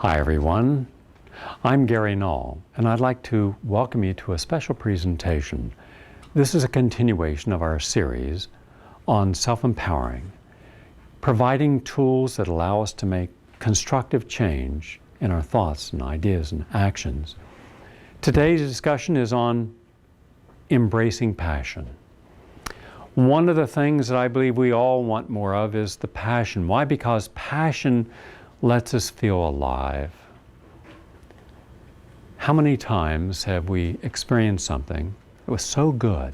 Hi everyone, I'm Gary Null, and I'd like to welcome you to a special presentation. This is a continuation of our series on self-empowering, providing tools that allow us to make constructive change in our thoughts and ideas and actions. Today's discussion is on embracing passion. One of the things that I believe we all want more of is the passion. Why? Because passion lets us feel alive. How many times have we experienced something that was so good,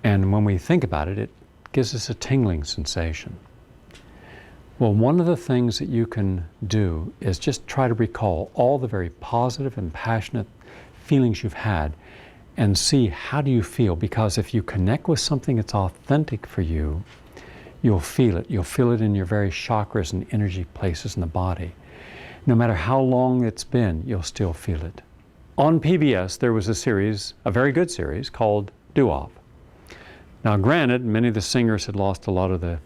and when we think about it, it gives us a tingling sensation? Well, one of the things that you can do is just try to recall all the very positive and passionate feelings you've had and see how do you feel, because if you connect with something that's authentic for you, you'll feel it. You'll feel it in your very chakras and energy places in the body. No matter how long it's been, you'll still feel it. On PBS, there was a series, a very good series, called Doo-Wop. Now granted, many of the singers had lost a lot of the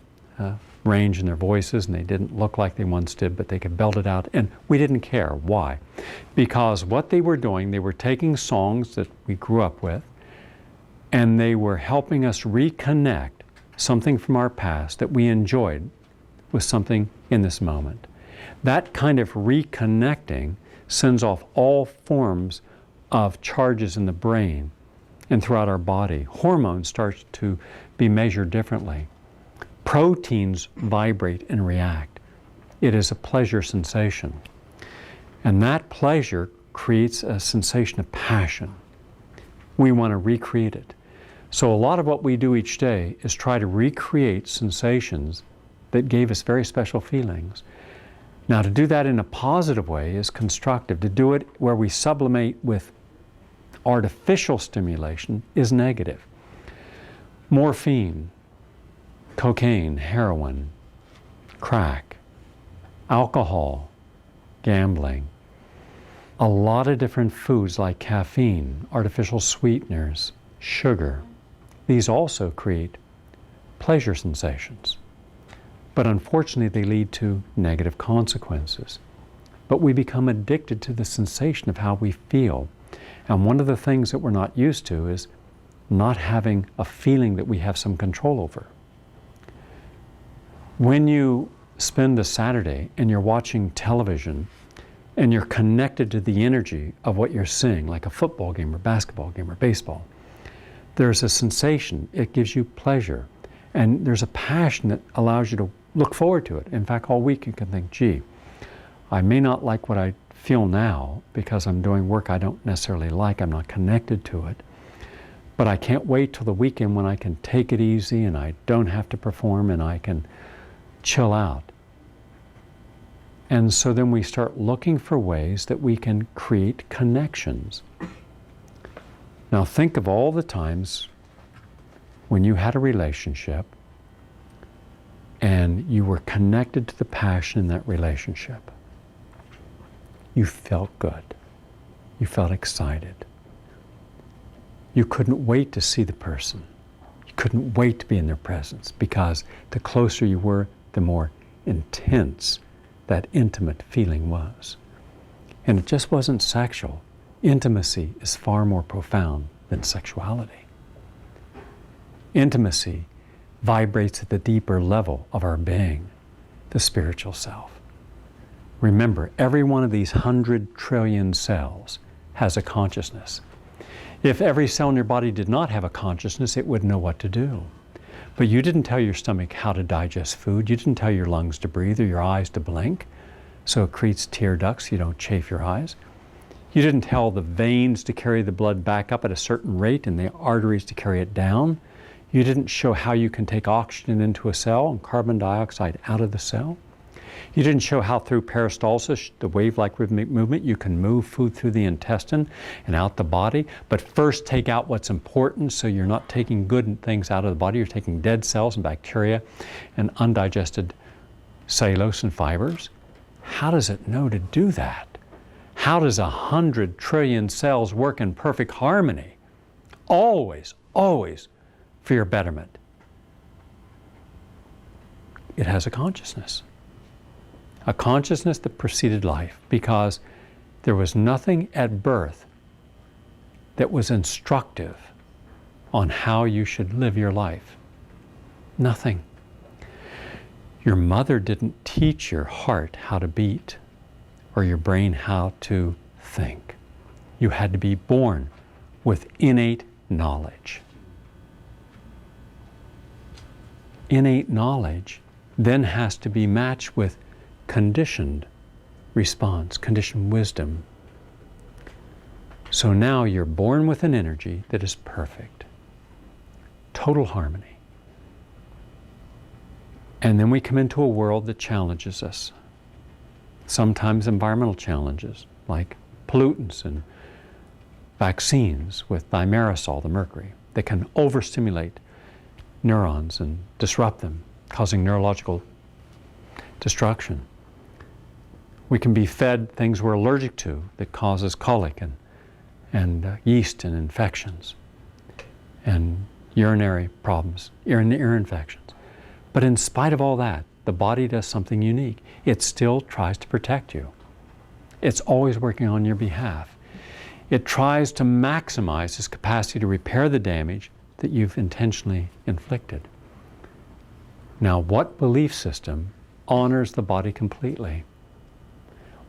range in their voices, and they didn't look like they once did, but they could belt it out, and we didn't care. Why? Because what they were doing, they were taking songs that we grew up with, and they were helping us reconnect something from our past that we enjoyed with something in this moment. That kind of reconnecting sends off all forms of charges in the brain and throughout our body. Hormones start to be measured differently. Proteins vibrate and react. It is a pleasure sensation. And that pleasure creates a sensation of passion. We want to recreate it. So a lot of what we do each day is try to recreate sensations that gave us very special feelings. Now, to do that in a positive way is constructive. To do it where we sublimate with artificial stimulation is negative. Morphine, cocaine, heroin, crack, alcohol, gambling, a lot of different foods like caffeine, artificial sweeteners, sugar. These also create pleasure sensations, but unfortunately they lead to negative consequences. But we become addicted to the sensation of how we feel. And one of the things that we're not used to is not having a feeling that we have some control over. When you spend a Saturday and you're watching television and you're connected to the energy of what you're seeing, like a football game or basketball game or baseball, there's a sensation, it gives you pleasure, and there's a passion that allows you to look forward to it. In fact, all week you can think, gee, I may not like what I feel now because I'm doing work I don't necessarily like, I'm not connected to it, but I can't wait till the weekend when I can take it easy and I don't have to perform and I can chill out. And so then we start looking for ways that we can create connections. Now think of all the times when you had a relationship and you were connected to the passion in that relationship. You felt good. You felt excited. You couldn't wait to see the person. You couldn't wait to be in their presence, because the closer you were, the more intense that intimate feeling was. And it just wasn't sexual. Intimacy is far more profound than sexuality. Intimacy vibrates at the deeper level of our being, the spiritual self. Remember, every one of these 100 trillion cells has a consciousness. If every cell in your body did not have a consciousness, it wouldn't know what to do. But you didn't tell your stomach how to digest food. You didn't tell your lungs to breathe or your eyes to blink. So it creates tear ducts, you don't chafe your eyes. You didn't tell the veins to carry the blood back up at a certain rate and the arteries to carry it down. You didn't show how you can take oxygen into a cell and carbon dioxide out of the cell. You didn't show how through peristalsis, the wave-like rhythmic movement, you can move food through the intestine and out the body, but first take out what's important so you're not taking good things out of the body, you're taking dead cells and bacteria and undigested cellulose and fibers. How does it know to do that? How does 100 trillion cells work in perfect harmony? Always, always for your betterment. It has a consciousness. a consciousness that preceded life, because there was nothing at birth that was instructive on how you should live your life. Nothing. Your mother didn't teach your heart how to beat or your brain how to think. You had to be born with innate knowledge. Innate knowledge then has to be matched with conditioned response, conditioned wisdom. So now you're born with an energy that is perfect, total harmony. And then we come into a world that challenges us. Sometimes environmental challenges, like pollutants and vaccines with thimerosal, the mercury, that can overstimulate neurons and disrupt them, causing neurological destruction. We can be fed things we're allergic to that causes colic and yeast and infections and urinary problems, ear infections. But in spite of all that, the body does something unique. It still tries to protect you. It's always working on your behalf. It tries to maximize its capacity to repair the damage that you've intentionally inflicted. Now, what belief system honors the body completely?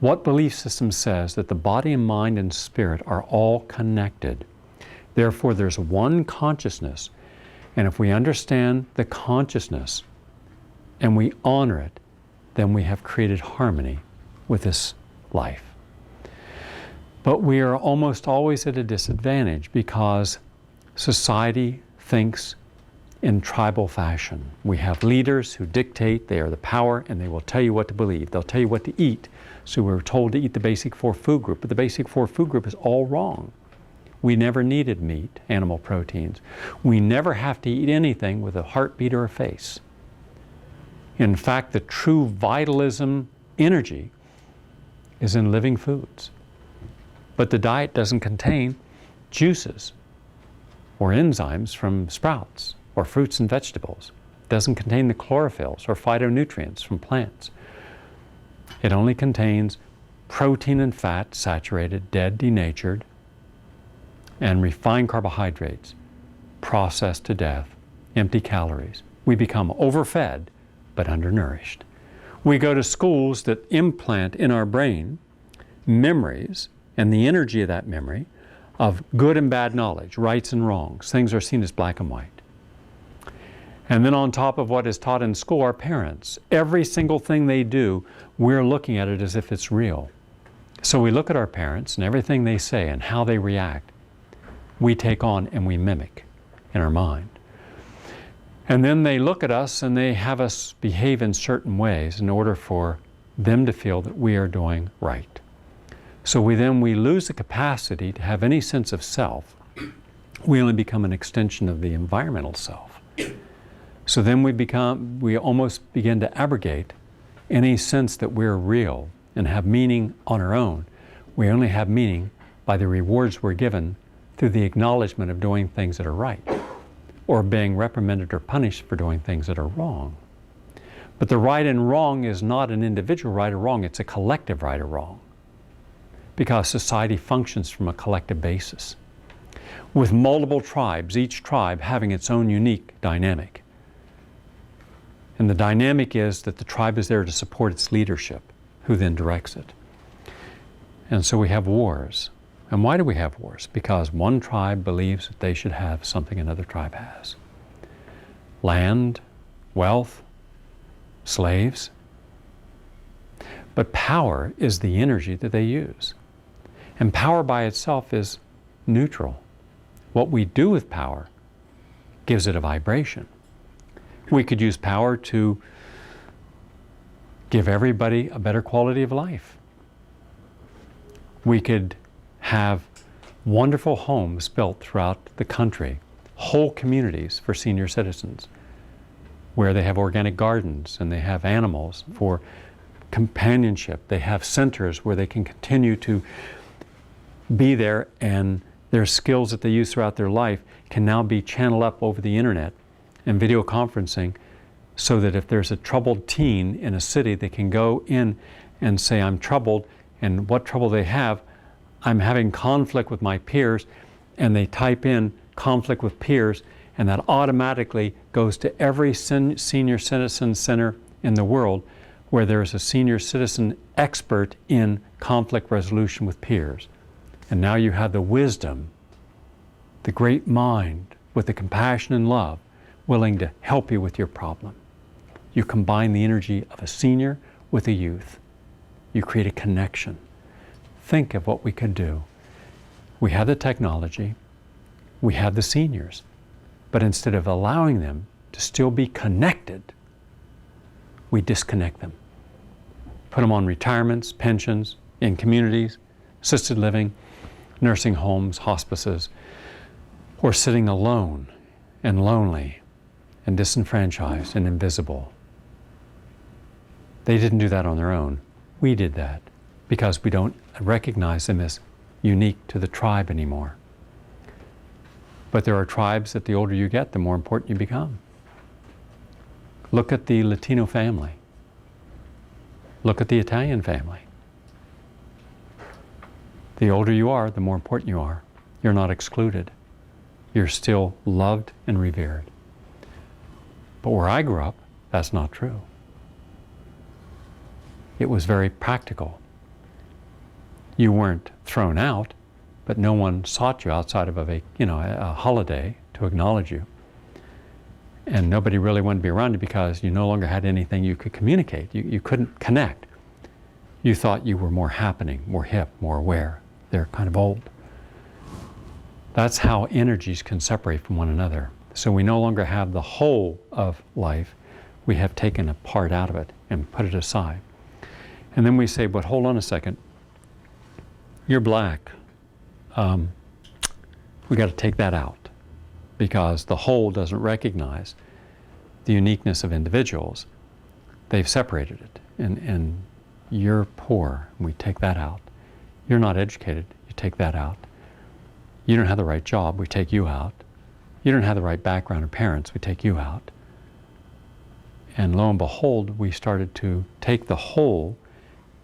What belief system says that the body and mind and spirit are all connected? Therefore, there's one consciousness. And if we understand the consciousness and we honor it, then we have created harmony with this life. But we are almost always at a disadvantage because society thinks in tribal fashion. We have leaders who dictate, they are the power, and they will tell you what to believe. They'll tell you what to eat. So we're told to eat the basic 4 food group, but the basic 4 food group is all wrong. We never needed meat, animal proteins. We never have to eat anything with a heartbeat or a face. In fact, the true vitalism energy is in living foods. But the diet doesn't contain juices or enzymes from sprouts or fruits and vegetables. It doesn't contain the chlorophylls or phytonutrients from plants. It only contains protein and fat, saturated, dead, denatured, and refined carbohydrates, processed to death, empty calories. We become overfed, but undernourished. We go to schools that implant in our brain memories and the energy of that memory of good and bad knowledge, rights and wrongs. Things are seen as black and white. And then on top of what is taught in school, our parents, every single thing they do, we're looking at it as if it's real. So we look at our parents and everything they say and how they react, we take on and we mimic in our mind. And then they look at us and they have us behave in certain ways in order for them to feel that we are doing right. So we lose the capacity to have any sense of self. We only become an extension of the environmental self. So then we almost begin to abrogate any sense that we're real and have meaning on our own. We only have meaning by the rewards we're given through the acknowledgement of doing things that are right, or being reprimanded or punished for doing things that are wrong. But the right and wrong is not an individual right or wrong, it's a collective right or wrong. Because society functions from a collective basis, with multiple tribes, each tribe having its own unique dynamic. And the dynamic is that the tribe is there to support its leadership, who then directs it. And so we have wars. And why do we have wars? Because one tribe believes that they should have something another tribe has. Land, wealth, slaves. But power is the energy that they use. And power by itself is neutral. What we do with power gives it a vibration. We could use power to give everybody a better quality of life. We could have wonderful homes built throughout the country, whole communities for senior citizens, where they have organic gardens and they have animals for companionship. They have centers where they can continue to be there, and their skills that they use throughout their life can now be channeled up over the internet and video conferencing so that if there's a troubled teen in a city, they can go in and say, I'm troubled, and what trouble they have, I'm having conflict with my peers, and they type in conflict with peers, and that automatically goes to every senior citizen center in the world where there's a senior citizen expert in conflict resolution with peers. And now you have the wisdom, the great mind with the compassion and love willing to help you with your problem. You combine the energy of a senior with a youth. You create a connection. Think of what we could do. We have the technology, we have the seniors, but instead of allowing them to still be connected, we disconnect them. Put them on retirements, pensions, in communities, assisted living, nursing homes, hospices, or sitting alone and lonely and disenfranchised and invisible. They didn't do that on their own. We did that because we don't recognize them as unique to the tribe anymore. But there are tribes that the older you get, the more important you become. Look at the Latino family. Look at the Italian family. The older you are, the more important you are. You're not excluded. You're still loved and revered. But where I grew up, that's not true. It was very practical. You weren't thrown out, but no one sought you outside of a holiday to acknowledge you. And nobody really wanted to be around you because you no longer had anything you could communicate. You couldn't connect. You thought you were more happening, more hip, more aware. They're kind of old. That's how energies can separate from one another. So we no longer have the whole of life. We have taken a part out of it and put it aside. And then we say, but hold on a second. You're black. We got to take that out because the whole doesn't recognize the uniqueness of individuals. They've separated it. And you're poor. We take that out. You're not educated. You take that out. You don't have the right job. We take you out. You don't have the right background or parents. We take you out. And lo and behold, we started to take the whole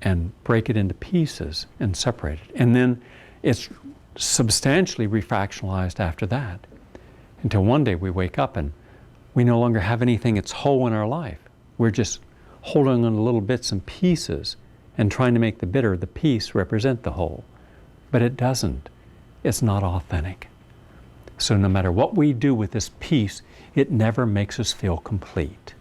and break it into pieces and separate it. And then it's substantially refractionalized after that until one day we wake up and we no longer have anything that's whole in our life. We're just holding on to little bits and pieces and trying to make the piece represent the whole. But it doesn't. It's not authentic. So no matter what we do with this piece, it never makes us feel complete.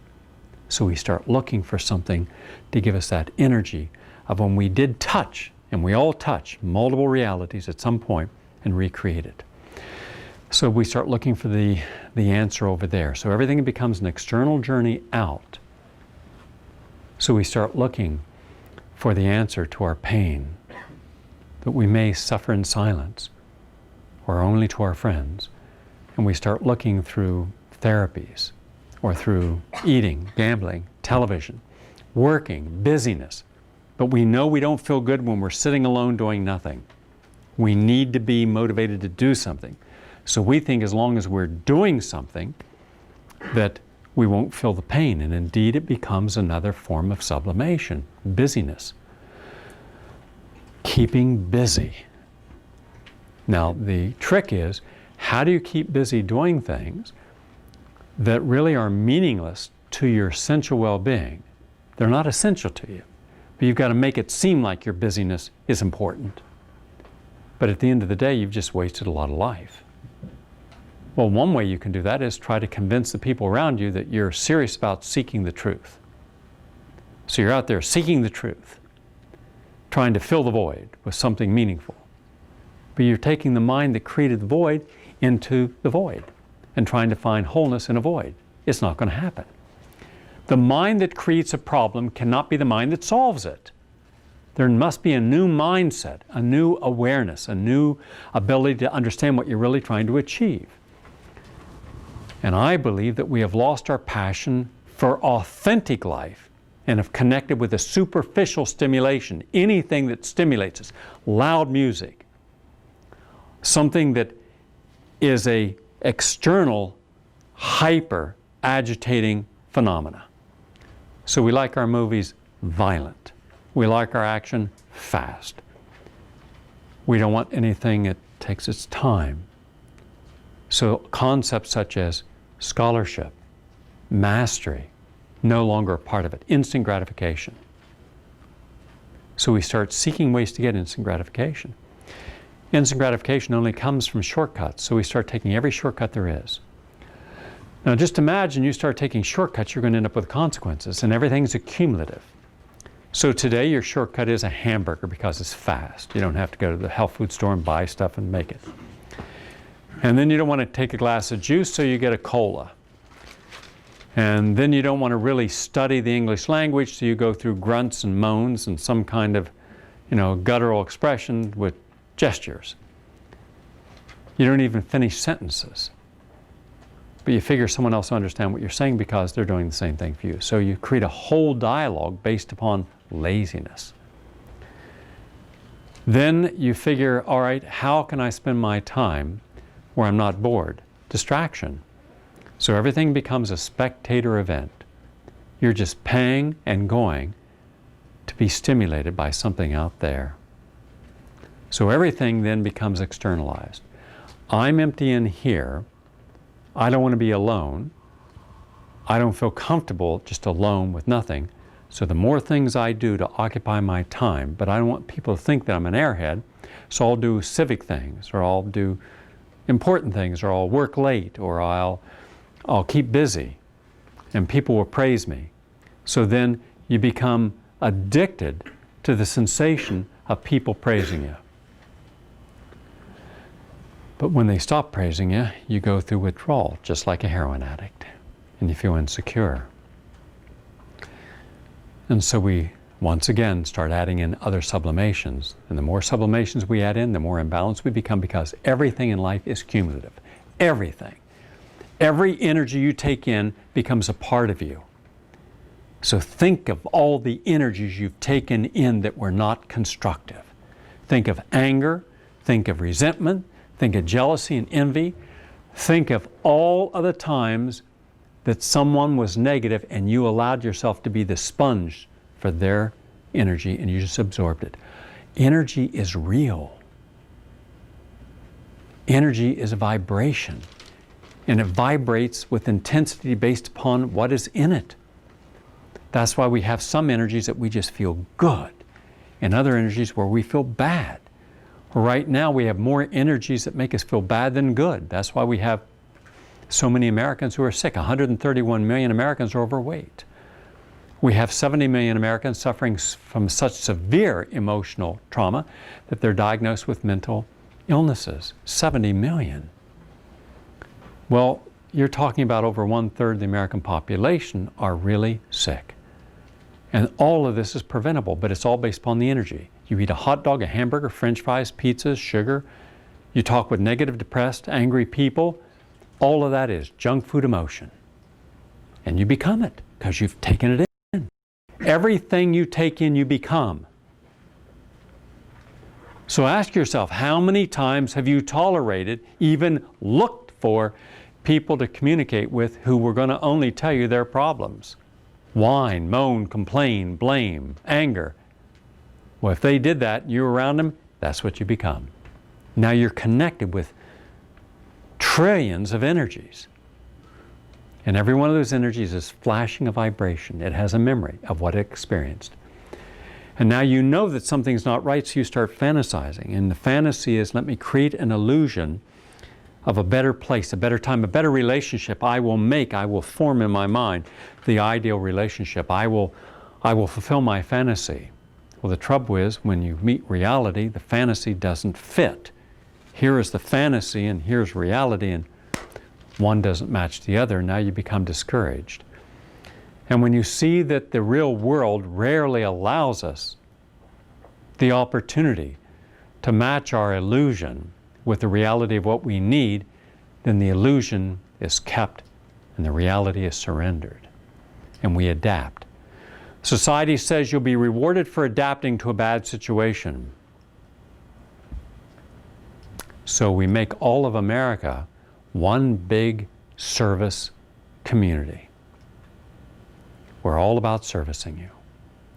So we start looking for something to give us that energy of when we did touch, and we all touch multiple realities at some point and recreate it. So we start looking for the answer over there. So everything becomes an external journey out. So we start looking for the answer to our pain that we may suffer in silence or only to our friends. And we start looking through therapies or through eating, gambling, television, working, busyness. But we know we don't feel good when we're sitting alone doing nothing. We need to be motivated to do something. So we think as long as we're doing something that we won't feel the pain. And indeed it becomes another form of sublimation, busyness. Keeping busy. Now the trick is, how do you keep busy doing things that really are meaningless to your essential well-being? They're not essential to you. But you've got to make it seem like your busyness is important. But at the end of the day, you've just wasted a lot of life. Well, one way you can do that is try to convince the people around you that you're serious about seeking the truth. So you're out there seeking the truth, trying to fill the void with something meaningful. But you're taking the mind that created the void into the void and trying to find wholeness in a void. It's not going to happen. The mind that creates a problem cannot be the mind that solves it. There must be a new mindset, a new awareness, a new ability to understand what you're really trying to achieve. And I believe that we have lost our passion for authentic life and have connected with a superficial stimulation, anything that stimulates us, loud music, something that is a external, hyper agitating phenomena. So we like our movies violent. We like our action fast. We don't want anything that takes its time. So concepts such as scholarship, mastery, no longer a part of it. Instant gratification. So we start seeking ways to get instant gratification. Instant gratification only comes from shortcuts, so we start taking every shortcut there is. Now just imagine you start taking shortcuts, you're going to end up with consequences, and everything's accumulative. So today your shortcut is a hamburger because it's fast. You don't have to go to the health food store and buy stuff and make it. And then you don't want to take a glass of juice, so you get a cola. And then you don't want to really study the English language, so you go through grunts and moans and some kind of, guttural expression with gestures. You don't even finish sentences. But you figure someone else will understand what you're saying because they're doing the same thing for you. So you create a whole dialogue based upon laziness. Then you figure, all right, how can I spend my time where I'm not bored? Distraction. So everything becomes a spectator event. You're just paying and going to be stimulated by something out there. So everything then becomes externalized. I'm empty in here. I don't want to be alone. I don't feel comfortable just alone with nothing. So the more things I do to occupy my time, but I don't want people to think that I'm an airhead, so I'll do civic things, or I'll do important things, or I'll work late, or I'll keep busy, and people will praise me. So then you become addicted to the sensation of people praising you. But when they stop praising you, you go through withdrawal, just like a heroin addict, and you feel insecure. And so we, once again, start adding in other sublimations. And the more sublimations we add in, the more imbalanced we become, because everything in life is cumulative. Everything. Every energy you take in becomes a part of you. So think of all the energies you've taken in that were not constructive. Think of anger, think of resentment, think of jealousy and envy. Think of all of the times that someone was negative and you allowed yourself to be the sponge for their energy and you just absorbed it. Energy is real. Energy is a vibration. And it vibrates with intensity based upon what is in it. That's why we have some energies that we just feel good, and other energies where we feel bad. Right now we have more energies that make us feel bad than good. That's why we have so many Americans who are sick. 131 million Americans are overweight. We have 70 million Americans suffering from such severe emotional trauma that they're diagnosed with mental illnesses. 70 million. Well, you're talking about over 1/3 of the American population are really sick. And all of this is preventable, but it's all based upon the energy. You eat a hot dog, a hamburger, French fries, pizzas, sugar. You talk with negative, depressed, angry people. All of that is junk food emotion. And you become it because you've taken it in. Everything you take in, you become. So ask yourself, how many times have you tolerated, even looked for people to communicate with who were going to only tell you their problems? Whine, moan, complain, blame, anger. Well, if they did that, you were around them, that's what you become. Now you're connected with trillions of energies. And every one of those energies is flashing a vibration. It has a memory of what it experienced. And now you know that something's not right, so you start fantasizing. And the fantasy is, let me create an illusion of a better place, a better time, a better relationship I will form in my mind, the ideal relationship. I will fulfill my fantasy. Well, the trouble is, when you meet reality, the fantasy doesn't fit. Here is the fantasy and here's reality, and one doesn't match the other. Now you become discouraged. And when you see that the real world rarely allows us the opportunity to match our illusion with the reality of what we need, then the illusion is kept and the reality is surrendered. And we adapt. Society says you'll be rewarded for adapting to a bad situation. So we make all of America one big service community. We're all about servicing you.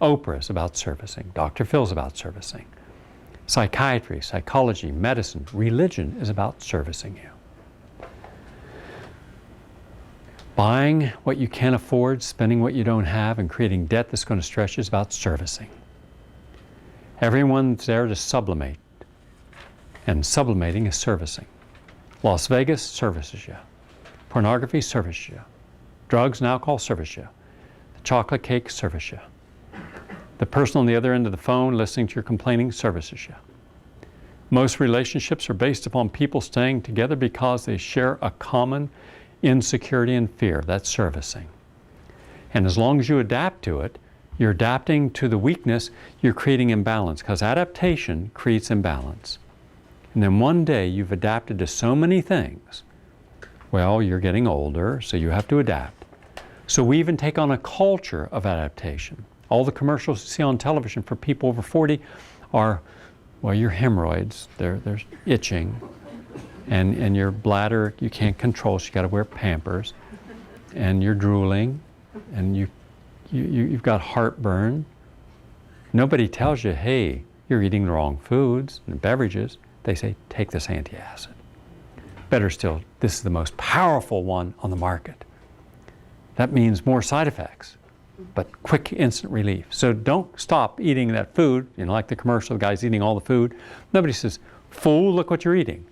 Oprah is about servicing. Dr. Phil's about servicing. Psychiatry, psychology, medicine, religion is about servicing you. Buying what you can't afford, spending what you don't have, and creating debt that's going to stress you is about servicing. Everyone's there to sublimate, and sublimating is servicing. Las Vegas services you. Pornography services you. Drugs and alcohol service you. The chocolate cake services you. The person on the other end of the phone listening to your complaining services you. Most relationships are based upon people staying together because they share a common insecurity and fear. That's servicing. And as long as you adapt to it, you're adapting to the weakness, you're creating imbalance, because adaptation creates imbalance. And then one day you've adapted to so many things. Well, you're getting older, so you have to adapt. So we even take on a culture of adaptation. All the commercials you see on television for people over 40 are, well, your hemorrhoids, they're itching, and your bladder you can't control, so you got to wear Pampers, and you're drooling, and you've got heartburn. Nobody tells you, hey, you're eating the wrong foods and beverages. They say, take this antacid. Better still, this is the most powerful one on the market. That means more side effects, but quick instant relief. So don't stop eating that food. You know, like the commercial, the guy's eating all the food. Nobody says, fool, look what you're eating.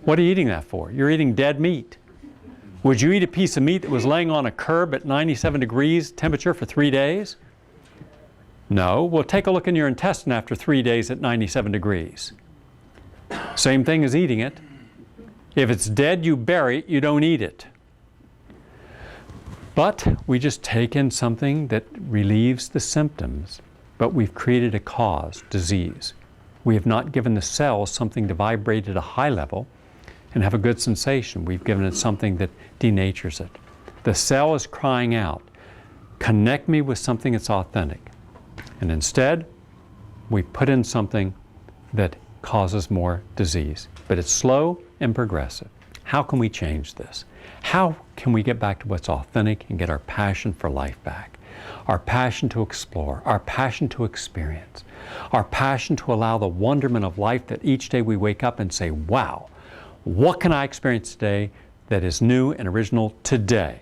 What are you eating that for? You're eating dead meat. Would you eat a piece of meat that was laying on a curb at 97 degrees temperature for 3 days? No. Well, take a look in your intestine after 3 days at 97 degrees. Same thing as eating it. If it's dead, you bury it, you don't eat it. But we just take in something that relieves the symptoms, but we've created a cause, disease. We have not given the cells something to vibrate at a high level and have a good sensation. We've given it something that denatures it. The cell is crying out, connect me with something that's authentic. And instead, we put in something that causes more disease. But it's slow and progressive. How can we change this? How can we get back to what's authentic and get our passion for life back? Our passion to explore, our passion to experience, our passion to allow the wonderment of life that each day we wake up and say, wow, what can I experience today that is new and original today?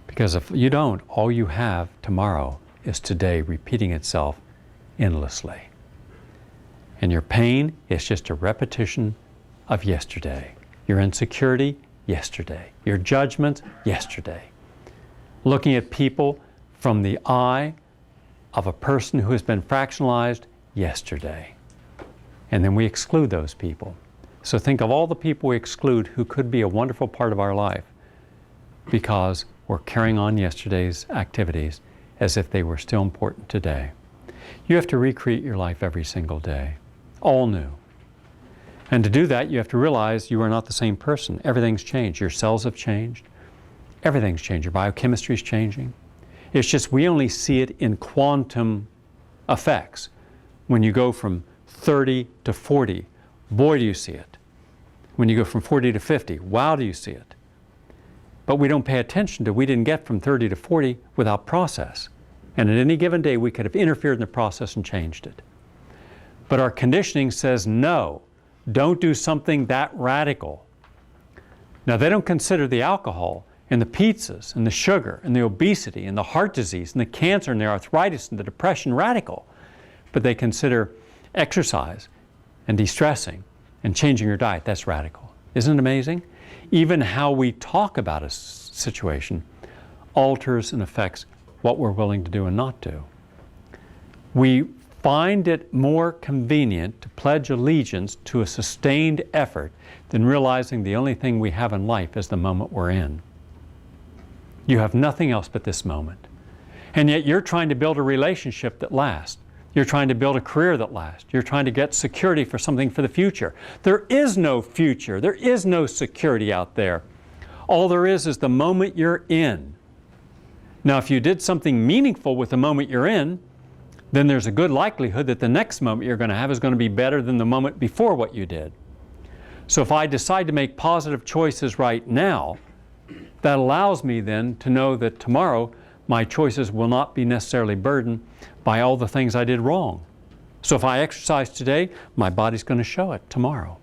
Because if you don't, all you have tomorrow is today repeating itself endlessly. And your pain is just a repetition of yesterday. Your insecurity, yesterday. Your judgment, yesterday. Looking at people from the eye of a person who has been fractionalized, yesterday. And then we exclude those people. So think of all the people we exclude who could be a wonderful part of our life because we're carrying on yesterday's activities as if they were still important today. You have to recreate your life every single day, all new. And to do that, you have to realize you are not the same person. Everything's changed. Your cells have changed. Everything's changed. Your biochemistry is changing. It's just we only see it in quantum effects. When you go from 30 to 40, boy, do you see it. When you go from 40 to 50, wow, do you see it. But we don't pay attention to we didn't get from 30 to 40 without process. And at any given day, we could have interfered in the process and changed it. But our conditioning says, no, don't do something that radical. Now, they don't consider the alcohol and the pizzas and the sugar and the obesity and the heart disease and the cancer and the arthritis and the depression radical. But they consider exercise and de-stressing and changing your diet, that's radical. Isn't it amazing? Even how we talk about a situation alters and affects what we're willing to do and not do. We find it more convenient to pledge allegiance to a sustained effort than realizing the only thing we have in life is the moment we're in. You have nothing else but this moment. And yet you're trying to build a relationship that lasts. You're trying to build a career that lasts. You're trying to get security for something for the future. There is no future. There is no security out there. All there is the moment you're in. Now, if you did something meaningful with the moment you're in, then there's a good likelihood that the next moment you're going to have is going to be better than the moment before what you did. So if I decide to make positive choices right now, That allows me then to know that tomorrow my choices will not be necessarily burdened by all the things I did wrong. So if I exercise today, my body's going to show it tomorrow.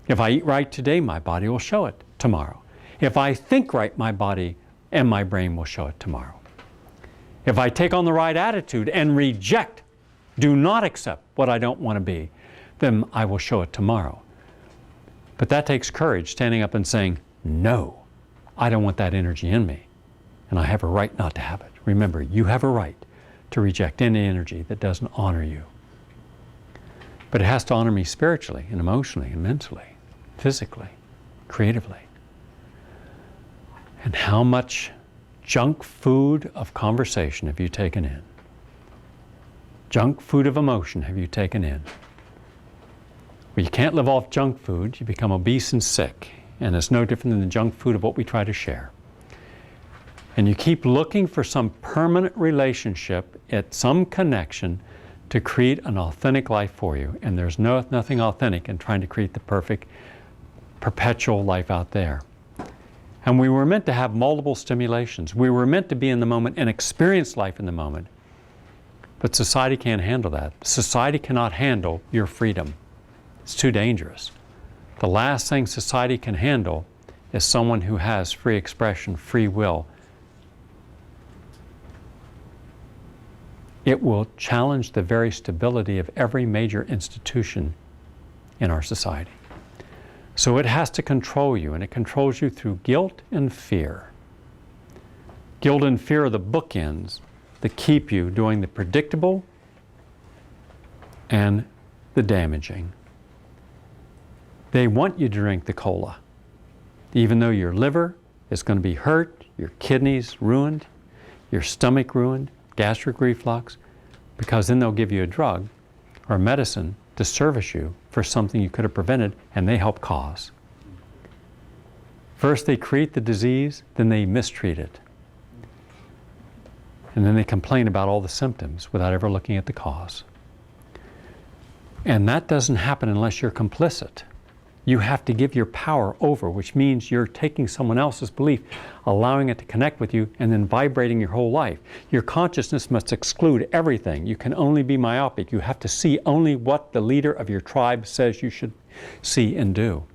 If I eat right today, my body will show it tomorrow. If I think right, my body and my brain will show it tomorrow. If I take on the right attitude and reject, do not accept what I don't want to be, then I will show it tomorrow. But that takes courage, standing up and saying, no, I don't want that energy in me, and I have a right not to have it. Remember, you have a right to reject any energy that doesn't honor you. But it has to honor me spiritually and emotionally and mentally, physically, creatively. And how much junk food of conversation have you taken in? Junk food of emotion have you taken in? Well, you can't live off junk food. You become obese and sick. And it's no different than the junk food of what we try to share. And you keep looking for some permanent relationship at some connection to create an authentic life for you. And there's nothing authentic in trying to create the perfect, perpetual life out there. And we were meant to have multiple stimulations. We were meant to be in the moment and experience life in the moment. But society can't handle that. Society cannot handle your freedom. It's too dangerous. The last thing society can handle is someone who has free expression, free will. It will challenge the very stability of every major institution in our society. So it has to control you, and it controls you through guilt and fear. Guilt and fear are the bookends that keep you doing the predictable and the damaging. They want you to drink the cola, even though your liver is going to be hurt, your kidneys ruined, your stomach ruined, gastric reflux, because then they'll give you a drug or medicine to service you for something you could have prevented, and they help cause. First they create the disease, then they mistreat it. And then they complain about all the symptoms without ever looking at the cause. And that doesn't happen unless you're complicit. You have to give your power over, which means you're taking someone else's belief, allowing it to connect with you, and then vibrating your whole life. Your consciousness must exclude everything. You can only be myopic. You have to see only what the leader of your tribe says you should see and do.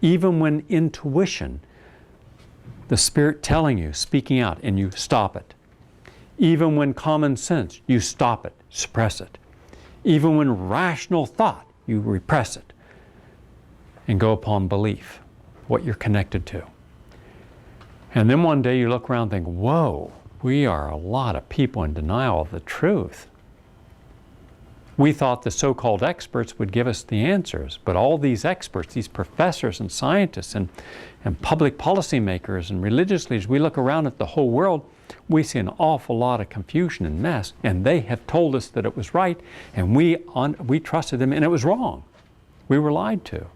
Even when intuition, the spirit telling you, speaking out, and you stop it. Even when common sense, you stop it, suppress it. Even when rational thought, you repress it and go upon belief, what you're connected to. And then one day you look around and think, whoa, we are a lot of people in denial of the truth. We thought the so-called experts would give us the answers, but all these experts, these professors and scientists and public policymakers and religious leaders, we look around at the whole world, we see an awful lot of confusion and mess, and they have told us that it was right, and we trusted them, and it was wrong. We were lied to.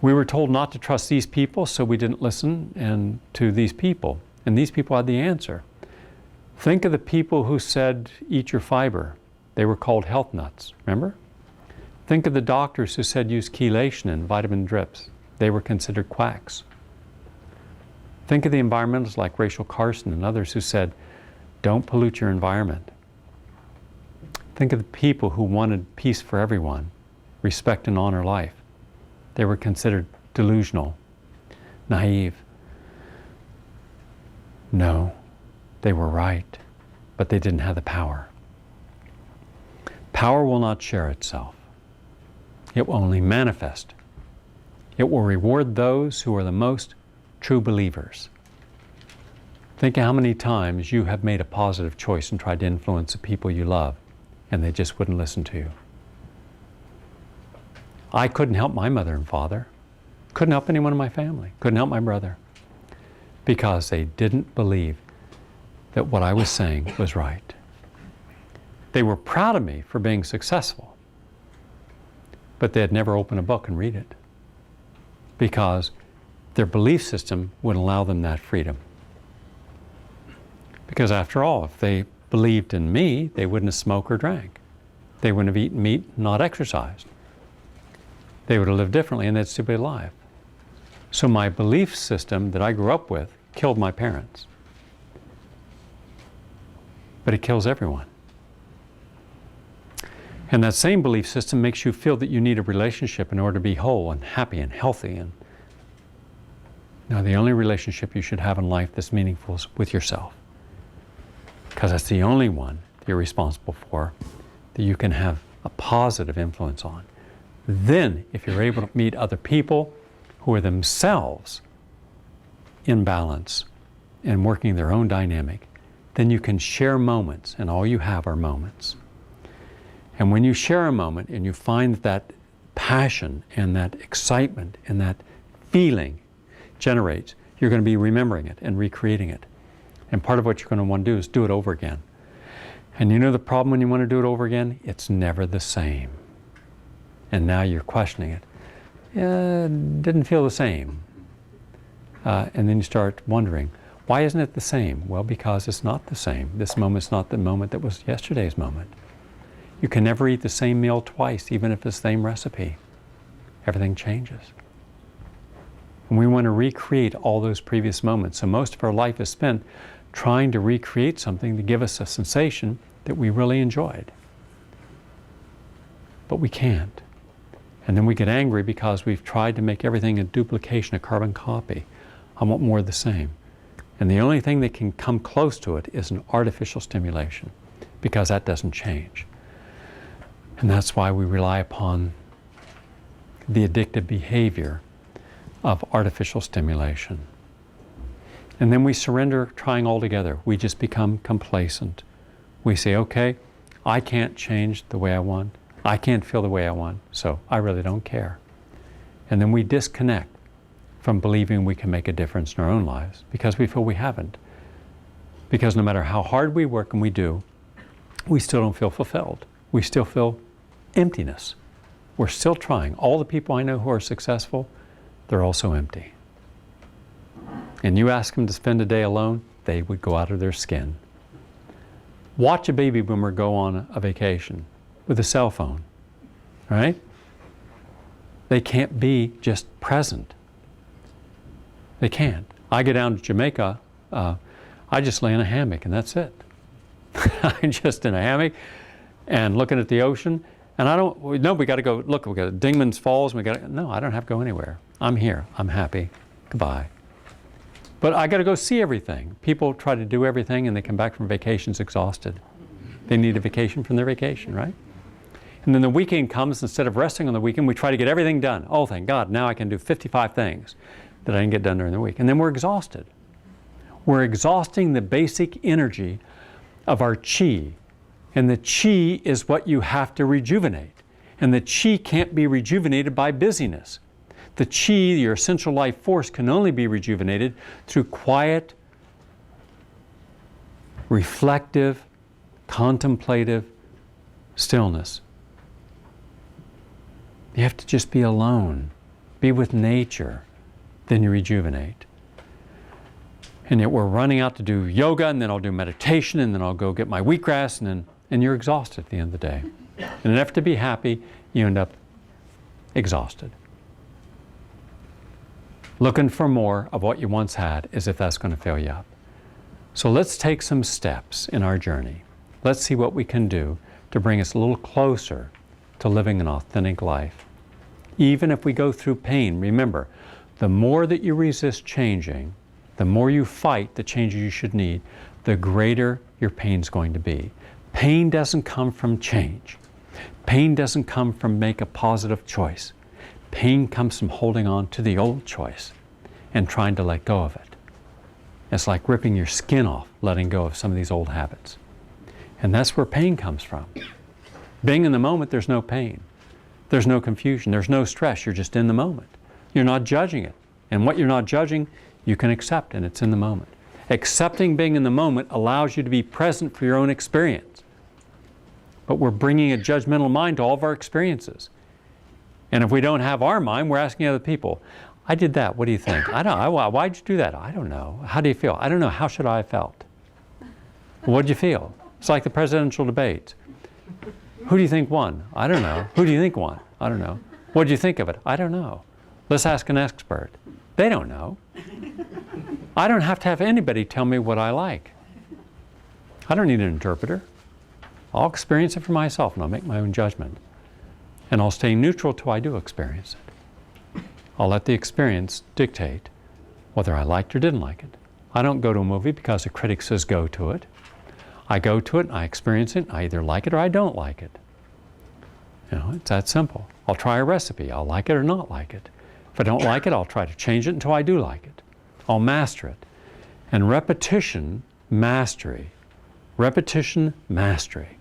We were told not to trust these people, so we didn't listen to these people. And these people had the answer. Think of the people who said, eat your fiber. They were called health nuts, remember? Think of the doctors who said use chelation and vitamin drips. They were considered quacks. Think of the environmentalists like Rachel Carson and others who said, don't pollute your environment. Think of the people who wanted peace for everyone, respect and honor life. They were considered delusional, naive. No, they were right, but they didn't have the power. Power will not share itself. It will only manifest. It will reward those who are the most true believers. Think of how many times you have made a positive choice and tried to influence the people you love, and they just wouldn't listen to you. I couldn't help my mother and father. Couldn't help anyone in my family. Couldn't help my brother. Because they didn't believe that what I was saying was right. They were proud of me for being successful, but they had never opened a book and read it. Because their belief system wouldn't allow them that freedom. Because after all, if they believed in me, they wouldn't have smoked or drank. They wouldn't have eaten meat, not exercised. They would have lived differently, and they'd still be alive. So my belief system that I grew up with killed my parents. But it kills everyone. And that same belief system makes you feel that you need a relationship in order to be whole and happy and healthy. And now the only relationship you should have in life that's meaningful is with yourself. Because that's the only one you're responsible for, that you can have a positive influence on. Then, if you're able to meet other people who are themselves in balance and working their own dynamic, then you can share moments, and all you have are moments. And when you share a moment and you find that passion and that excitement and that feeling generates, you're going to be remembering it and recreating it. And part of what you're going to want to do is do it over again. And you know the problem when you want to do it over again? It's never the same. And now you're questioning it. Didn't feel the same. And then you start wondering, why isn't it the same? Well, because it's not the same. This moment's not the moment that was yesterday's moment. You can never eat the same meal twice, even if it's the same recipe. Everything changes. And we want to recreate all those previous moments. So most of our life is spent trying to recreate something to give us a sensation that we really enjoyed. But we can't. And then we get angry because we've tried to make everything a duplication, a carbon copy. I want more of the same. And the only thing that can come close to it is an artificial stimulation, because that doesn't change. And that's why we rely upon the addictive behavior of artificial stimulation. And then we surrender trying altogether. We just become complacent. We say, okay, I can't change the way I want. I can't feel the way I want, so I really don't care. And then we disconnect from believing we can make a difference in our own lives because we feel we haven't. Because no matter how hard we work, and we do, we still don't feel fulfilled. We still feel emptiness. We're still trying. All the people I know who are successful, they're also empty. And you ask them to spend a day alone, they would go out of their skin. Watch a baby boomer go on a vacation with a cell phone, right? They can't be just present. They can't. I go down to Jamaica, I just lay in a hammock and that's it. I'm just in a hammock and looking at the ocean, and we got to go, look, we got Dingman's Falls, no, I don't have to go anywhere. I'm here, I'm happy, goodbye. But I got to go see everything. People try to do everything and they come back from vacations exhausted. They need a vacation from their vacation, right? And then the weekend comes, instead of resting on the weekend, we try to get everything done. Oh, thank God, now I can do 55 things that I didn't get done during the week. And then we're exhausted. We're exhausting the basic energy of our chi. And the chi is what you have to rejuvenate. And the chi can't be rejuvenated by busyness. The chi, your essential life force, can only be rejuvenated through quiet, reflective, contemplative stillness. You have to just be alone, be with nature, then you rejuvenate. And yet we're running out to do yoga, and then I'll do meditation, and then I'll go get my wheatgrass, and you're exhausted at the end of the day. In an effort to be happy, you end up exhausted. Looking for more of what you once had, as if that's going to fill you up. So let's take some steps in our journey. Let's see what we can do to bring us a little closer to living an authentic life. Even if we go through pain, remember, the more that you resist changing, the more you fight the changes you should need, the greater your pain's going to be. Pain doesn't come from change. Pain doesn't come from make a positive choice. Pain comes from holding on to the old choice and trying to let go of it. It's like ripping your skin off, letting go of some of these old habits. And that's where pain comes from. Being in the moment, there's no pain. There's no confusion. There's no stress. You're just in the moment. You're not judging it. And what you're not judging, you can accept, and it's in the moment. Accepting being in the moment allows you to be present for your own experience. But we're bringing a judgmental mind to all of our experiences. And if we don't have our mind, we're asking other people, I did that, what do you think? I don't know, why'd you do that? I don't know. How do you feel? I don't know, how should I have felt? What'd you feel? It's like the presidential debates. Who do you think won? I don't know. Who do you think won? I don't know. What did you think of it? I don't know. Let's ask an expert. They don't know. I don't have to have anybody tell me what I like. I don't need an interpreter. I'll experience it for myself and I'll make my own judgment. And I'll stay neutral till I do experience it. I'll let the experience dictate whether I liked or didn't like it. I don't go to a movie because a critic says go to it. I go to it, I experience it, I either like it or I don't like it. You know, it's that simple. I'll try a recipe, I'll like it or not like it. If I don't like it, I'll try to change it until I do like it. I'll master it. And repetition, mastery. Repetition, mastery.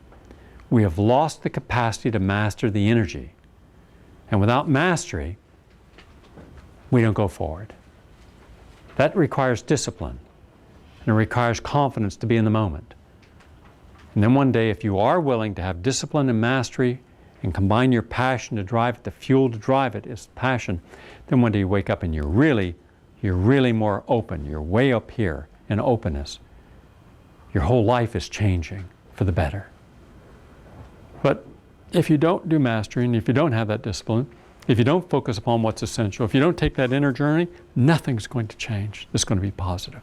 We have lost the capacity to master the energy. And without mastery, we don't go forward. That requires discipline. And it requires confidence to be in the moment. And then one day, if you are willing to have discipline and mastery and combine your passion to drive it, the fuel to drive it is passion, then one day you wake up and you're really more open. You're way up here in openness. Your whole life is changing for the better. But if you don't do mastery, and if you don't have that discipline, if you don't focus upon what's essential, if you don't take that inner journey, nothing's going to change. It's going to be positive,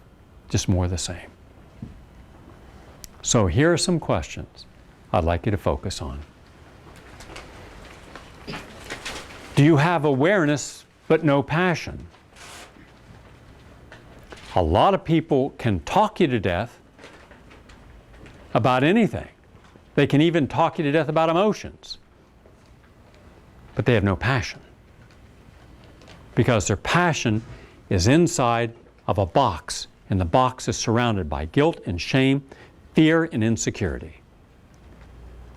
just more of the same. So here are some questions I'd like you to focus on. Do you have awareness but no passion? A lot of people can talk you to death about anything. They can even talk you to death about emotions. But they have no passion. Because their passion is inside of a box, and the box is surrounded by guilt and shame, fear and insecurity.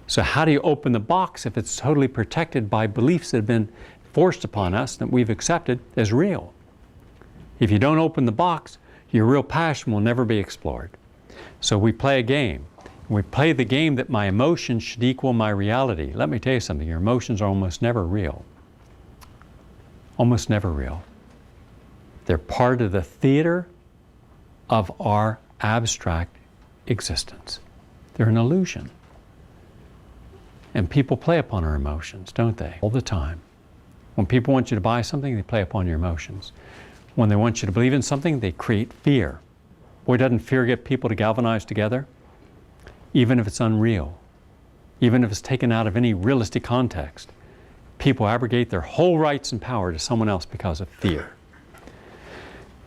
So how do you open the box if it's totally protected by beliefs that have been forced upon us that we've accepted as real? If you don't open the box, your real passion will never be explored. So we play a game. We play the game that my emotions should equal my reality. Let me tell you something, your emotions are almost never real. Almost never real. They're part of the theater of our abstract existence. They're an illusion. And people play upon our emotions, don't they? All the time. When people want you to buy something, they play upon your emotions. When they want you to believe in something, they create fear. Boy, doesn't fear get people to galvanize together? Even if it's unreal, even if it's taken out of any realistic context, people abrogate their whole rights and power to someone else because of fear.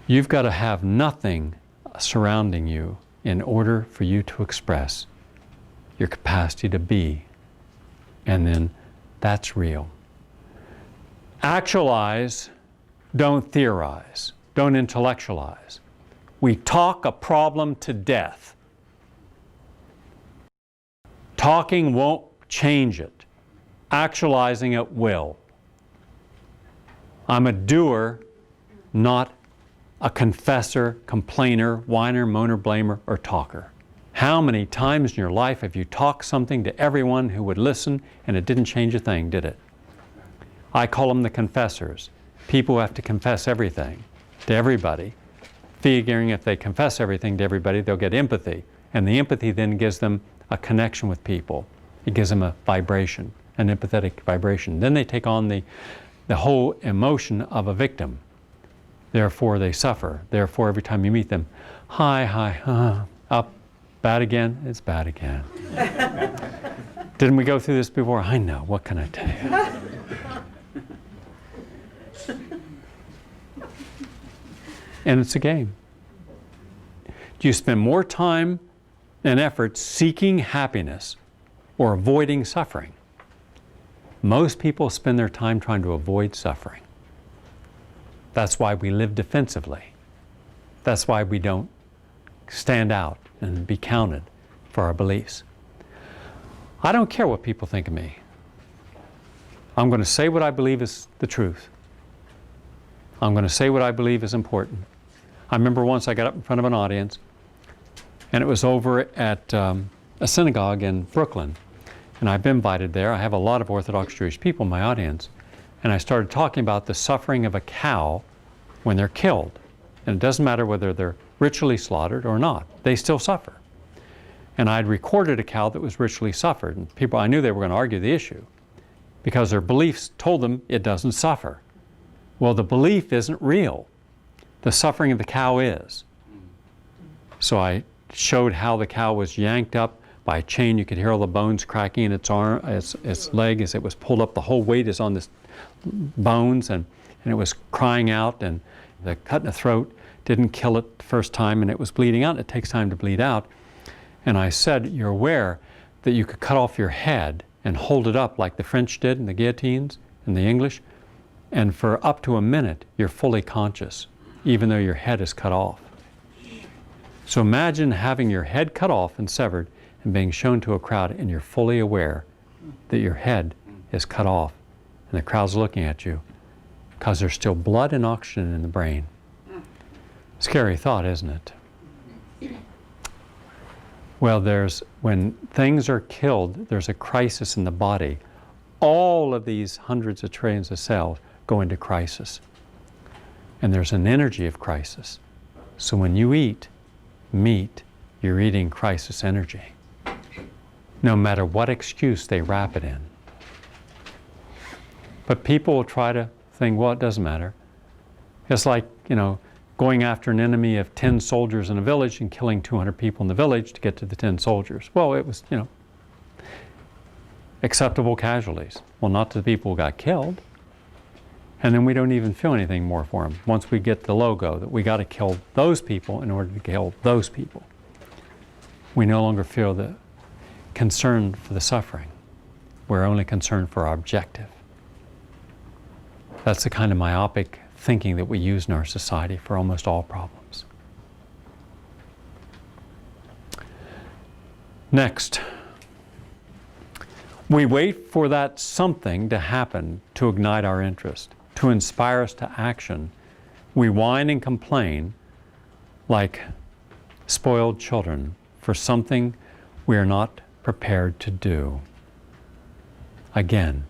You've got to have nothing surrounding you in order for you to express your capacity to be, and then that's real. Actualize, don't theorize, don't intellectualize. We talk a problem to death. Talking won't change it. Actualizing it will. I'm a doer, not a confessor, complainer, whiner, moaner, blamer, or talker. How many times in your life have you talked something to everyone who would listen and it didn't change a thing, did it? I call them the confessors. People who have to confess everything to everybody, figuring if they confess everything to everybody, they'll get empathy. And the empathy then gives them a connection with people. It gives them a vibration, an empathetic vibration. Then they take on the whole emotion of a victim. Therefore they suffer. Therefore every time you meet them, hi, up, bad again? It's bad again. Didn't we go through this before? I know, what can I tell you? And it's a game. Do you spend more time and effort seeking happiness or avoiding suffering? Most people spend their time trying to avoid suffering. That's why we live defensively. That's why we don't stand out and be counted for our beliefs. I don't care what people think of me. I'm going to say what I believe is the truth. I'm going to say what I believe is important. I remember once I got up in front of an audience, and it was over at a synagogue in Brooklyn. And I've been invited there. I have a lot of Orthodox Jewish people in my audience. And I started talking about the suffering of a cow when they're killed. And it doesn't matter whether they're ritually slaughtered or not. They still suffer. And I'd recorded a cow that was ritually suffered. And people, I knew they were going to argue the issue because their beliefs told them it doesn't suffer. Well, the belief isn't real. the suffering of the cow is. So I showed how the cow was yanked up by a chain. You could hear all the bones cracking in its arm, its leg as it was pulled up. The whole weight is on this bones, and it was crying out, and the cut in the throat didn't kill it the first time, and it was bleeding out. It takes time to bleed out. And I said, you're aware that you could cut off your head and hold it up like the French did in the guillotines and the English, and for up to a minute you're fully conscious, even though your head is cut off. So imagine having your head cut off and severed and being shown to a crowd, and you're fully aware that your head is cut off, and the crowd's looking at you because there's still blood and oxygen in the brain. Scary thought, isn't it? Well, when things are killed, there's a crisis in the body. All of these hundreds of trillions of cells go into crisis. And there's an energy of crisis. So when you eat meat, you're eating crisis energy. No matter what excuse they wrap it in. But people will try to think, well, it doesn't matter. It's like, going after an enemy of 10 soldiers in a village and killing 200 people in the village to get to the 10 soldiers. Well, it was, acceptable casualties. Well, not to the people who got killed. And then we don't even feel anything more for them once we get the logo that we got to kill those people in order to kill those people. We no longer feel the concern for the suffering. We're only concerned for our objective. That's the kind of myopic thinking that we use in our society for almost all problems. Next, we wait for that something to happen to ignite our interest, to inspire us to action. We whine and complain like spoiled children for something we are not prepared to do. Again,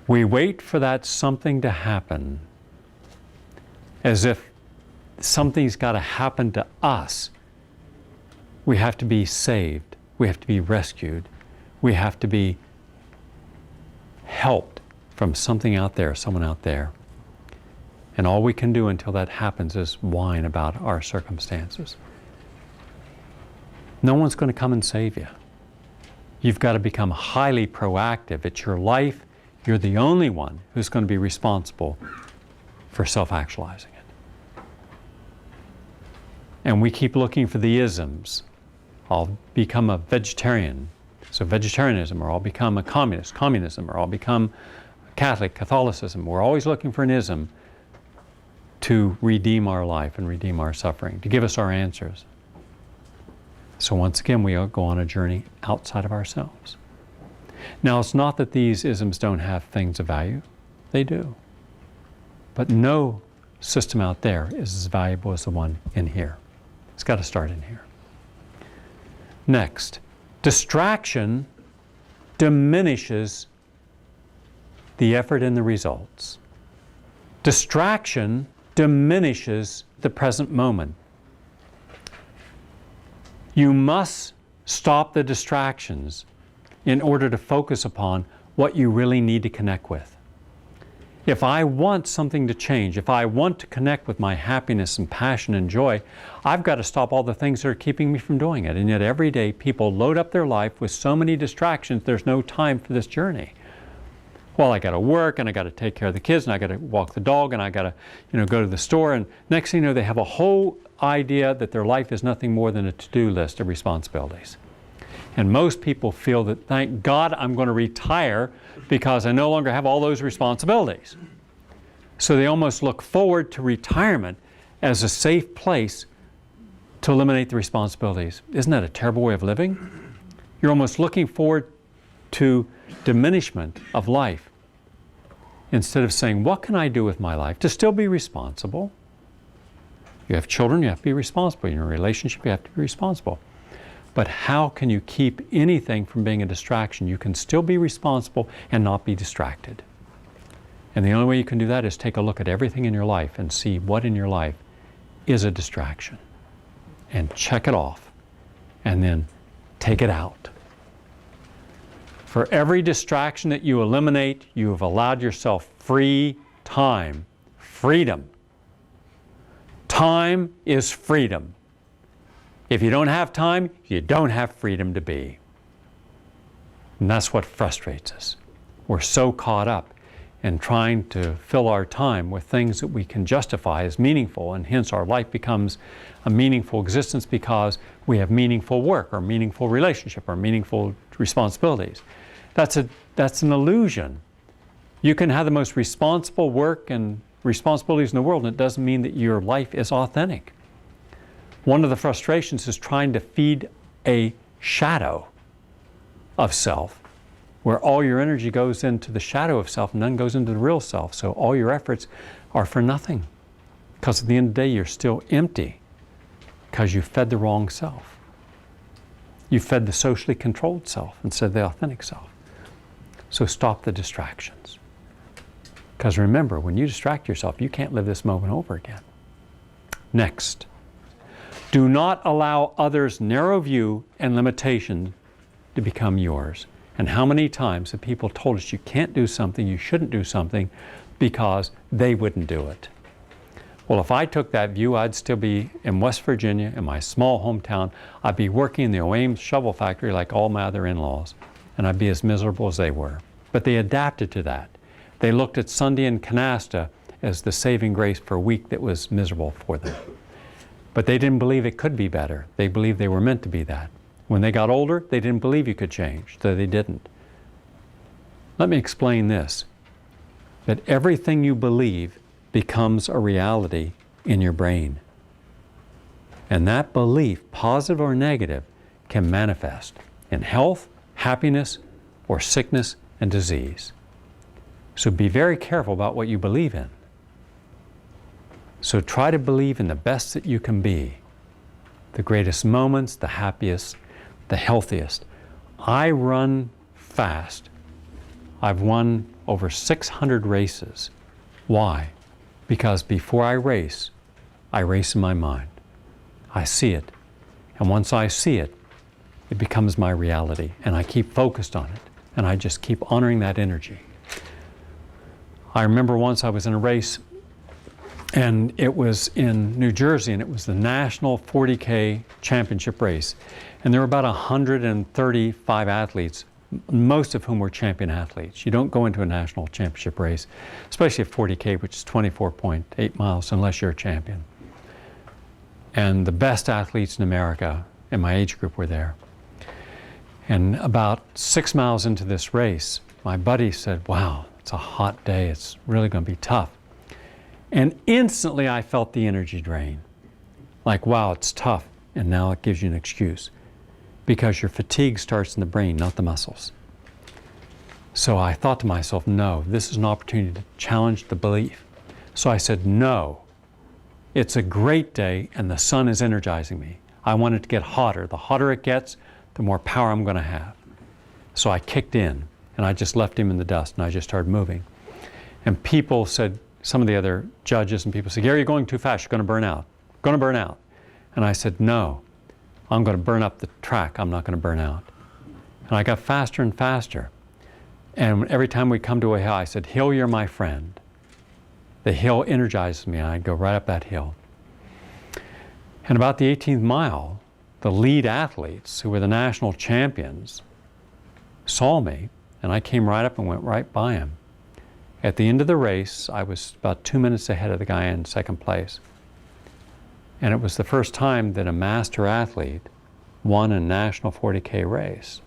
we wait for that something to happen as if something's got to happen to us. We have to be saved. We have to be rescued. We have to be helped from something out there, someone out there. And all we can do until that happens is whine about our circumstances. No one's going to come and save you. You've got to become highly proactive. It's your life. You're the only one who's going to be responsible for self-actualizing it. And we keep looking for the isms. I'll become a vegetarian, so vegetarianism, or I'll become a communist, communism, or I'll become Catholic, Catholicism. We're always looking for an ism to redeem our life and redeem our suffering, to give us our answers. So once again, we go on a journey outside of ourselves. Now, it's not that these isms don't have things of value. They do. But no system out there is as valuable as the one in here. It's got to start in here. Next, distraction diminishes the effort and the results. Distraction diminishes the present moment. You must stop the distractions in order to focus upon what you really need to connect with. If I want something to change, if I want to connect with my happiness and passion and joy, I've got to stop all the things that are keeping me from doing it. And yet every day people load up their life with so many distractions, there's no time for this journey. Well, I got to work, and I got to take care of the kids, and I got to walk the dog, and I got to, go to the store, and next thing you know, they have a whole idea that their life is nothing more than a to-do list of responsibilities. And most people feel that, thank God I'm going to retire because I no longer have all those responsibilities. So they almost look forward to retirement as a safe place to eliminate the responsibilities. Isn't that a terrible way of living? You're almost looking forward to diminishment of life instead of saying, what can I do with my life to still be responsible? You have children, you have to be responsible. In a relationship, you have to be responsible. But how can you keep anything from being a distraction? You can still be responsible and not be distracted. And the only way you can do that is take a look at everything in your life and see what in your life is a distraction. And check it off. And then take it out. For every distraction that you eliminate, you have allowed yourself free time, freedom, Time is freedom. If you don't have time, you don't have freedom to be. And that's what frustrates us. We're so caught up in trying to fill our time with things that we can justify as meaningful, and hence our life becomes a meaningful existence because we have meaningful work or meaningful relationship or meaningful responsibilities. That's an illusion. You can have the most responsible work and responsibilities in the world, and it doesn't mean that your life is authentic. One of the frustrations is trying to feed a shadow of self, where all your energy goes into the shadow of self and none goes into the real self. So all your efforts are for nothing, because at the end of the day, you're still empty because you fed the wrong self. You fed the socially controlled self instead of the authentic self. So stop the distractions. Because remember, when you distract yourself, you can't live this moment over again. Next, do not allow others' narrow view and limitation to become yours. And how many times have people told us you can't do something, you shouldn't do something, because they wouldn't do it? Well, if I took that view, I'd still be in West Virginia, in my small hometown. I'd be working in the Ames shovel factory like all my other in-laws, and I'd be as miserable as they were. But they adapted to that. They looked at Sunday in canasta as the saving grace for a week that was miserable for them. But they didn't believe it could be better. They believed they were meant to be that. When they got older, they didn't believe you could change, so they didn't. Let me explain this, that everything you believe becomes a reality in your brain. And that belief, positive or negative, can manifest in health, happiness, or sickness and disease. So be very careful about what you believe in. So try to believe in the best that you can be, the greatest moments, the happiest, the healthiest. I run fast. I've won over 600 races. Why? Because before I race in my mind. I see it. And once I see it, it becomes my reality. And I keep focused on it. And I just keep honoring that energy. I remember once I was in a race, and it was in New Jersey, and it was the National 40K Championship race. And there were about 135 athletes, most of whom were champion athletes. You don't go into a national championship race, especially at 40K, which is 24.8 miles, unless you're a champion. And the best athletes in America in my age group were there. And about 6 miles into this race, my buddy said, "Wow, it's a hot day. It's really going to be tough." And instantly I felt the energy drain. Like, wow, it's tough. And now it gives you an excuse. Because your fatigue starts in the brain, not the muscles. So I thought to myself, no, this is an opportunity to challenge the belief. So I said, no, it's a great day and the sun is energizing me. I want it to get hotter. The hotter it gets, the more power I'm going to have. So I kicked in and I just left him in the dust and I just started moving. And people said, some of the other judges and people said, "Gary, you're going too fast. You're going to burn out. Going to burn out." And I said, no, I'm going to burn up the track. I'm not going to burn out. And I got faster and faster. And every time we come to a hill, I said, "Hill, you're my friend." The hill energizes me, and I'd go right up that hill. And about the 18th mile, the lead athletes, who were the national champions, saw me, and I came right up and went right by him. At the end of the race, I was about 2 minutes ahead of the guy in second place. And it was the first time that a master athlete won a national 40K race.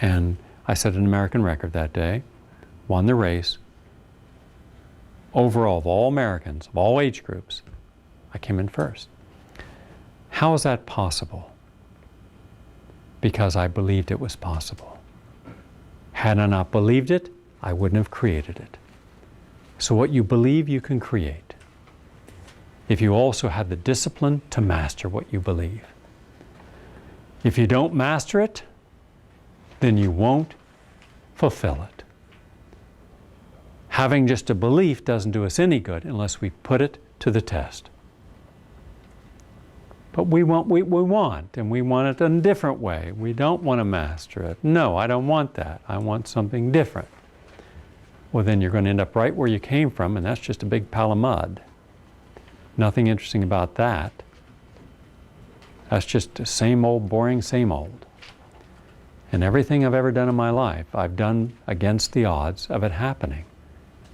And I set an American record that day, won the race. Overall, of all Americans, of all age groups, I came in first. How is that possible? Because I believed it was possible. Had I not believed it, I wouldn't have created it. So what you believe, you can create. If you also have the discipline to master what you believe. If you don't master it, then you won't fulfill it. Having just a belief doesn't do us any good unless we put it to the test. But we want it in a different way. We don't want to master it. No, I don't want that. I want something different. Well, then you're going to end up right where you came from, and that's just a big pile of mud. Nothing interesting about that. That's just the same old, boring, same old. And everything I've ever done in my life, I've done against the odds of it happening.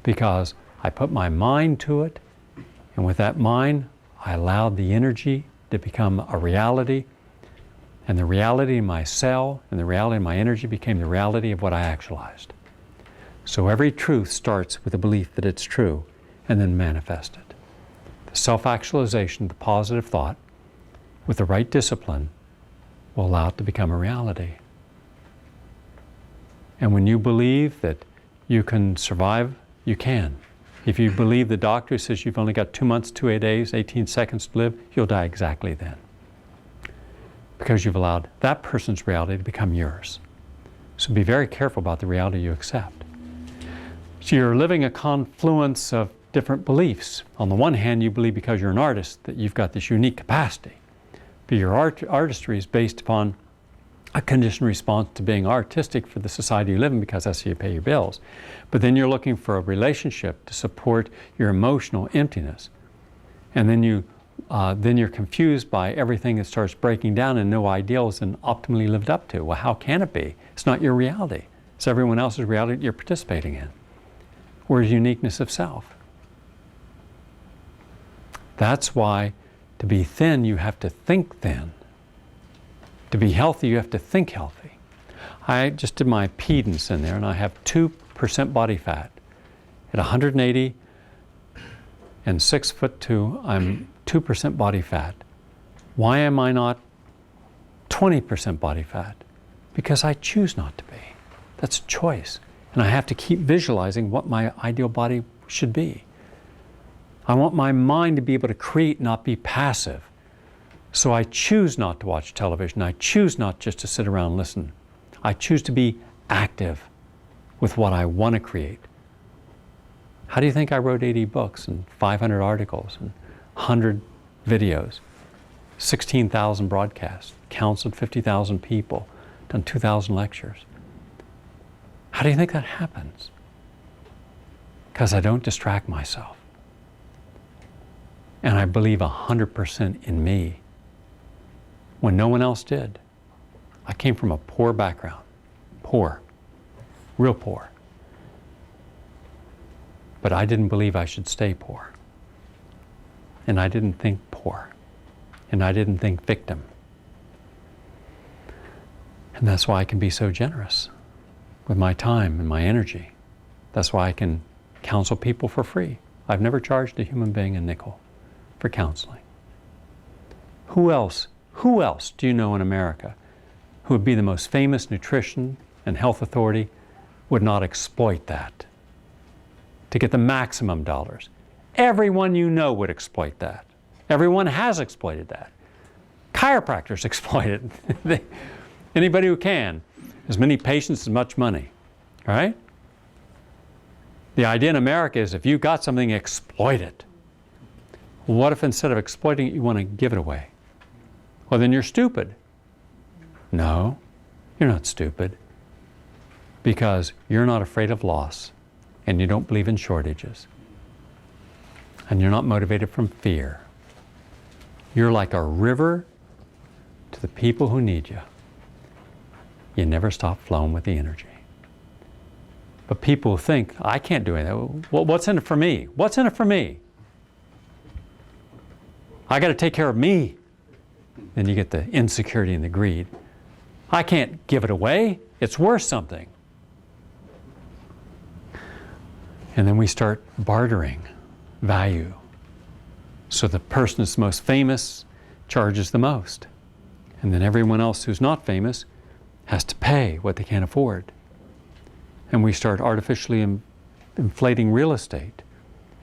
Because I put my mind to it, and with that mind, I allowed the energy to become a reality, and the reality in my cell and the reality in my energy became the reality of what I actualized. So every truth starts with the belief that it's true, and then manifested. The self-actualization, the positive thought, with the right discipline, will allow it to become a reality. And when you believe that you can survive, you can. If you believe the doctor says you've only got 2 months, 2 days, 18 seconds to live, you'll die exactly then. Because you've allowed that person's reality to become yours. So be very careful about the reality you accept. So you're living a confluence of different beliefs. On the one hand, you believe because you're an artist that you've got this unique capacity. But your artistry is based upon a conditioned response to being artistic for the society you live in, because that's how you pay your bills. But then you're looking for a relationship to support your emotional emptiness. And then you're confused by everything that starts breaking down and no ideal is then optimally lived up to. Well, how can it be? It's not your reality. It's everyone else's reality that you're participating in. Where's uniqueness of self? That's why to be thin, you have to think thin. To be healthy, you have to think healthy. I just did my pedance in there, and I have 2% body fat. At 180 and 6'2", I'm 2% body fat. Why am I not 20% body fat? Because I choose not to be. That's a choice. And I have to keep visualizing what my ideal body should be. I want my mind to be able to create, not be passive. So I choose not to watch television. I choose not just to sit around and listen. I choose to be active with what I want to create. How do you think I wrote 80 books and 500 articles and 100 videos, 16,000 broadcasts, counseled 50,000 people, done 2,000 lectures? How do you think that happens? Because I don't distract myself. And I believe 100% in me when no one else did. I came from a poor background. Poor. Real poor. But I didn't believe I should stay poor. And I didn't think poor. And I didn't think victim. And that's why I can be so generous with my time and my energy. That's why I can counsel people for free. I've never charged a human being a nickel for counseling. Who else do you know in America who would be the most famous nutrition and health authority would not exploit that to get the maximum dollars? Everyone you know would exploit that. Everyone has exploited that. Chiropractors exploit it. Anybody who can. As many patients, as much money. All right? The idea in America is if you've got something, exploit it. What if instead of exploiting it, you want to give it away? Well, then you're stupid. No, you're not stupid. Because you're not afraid of loss, and you don't believe in shortages. And you're not motivated from fear. You're like a river to the people who need you. You never stop flowing with the energy. But people think, I can't do anything. Well, what's in it for me? What's in it for me? I got to take care of me. Then you get the insecurity and the greed. I can't give it away. It's worth something. And then we start bartering value. So the person that's most famous charges the most. And then everyone else who's not famous has to pay what they can't afford. And we start artificially inflating real estate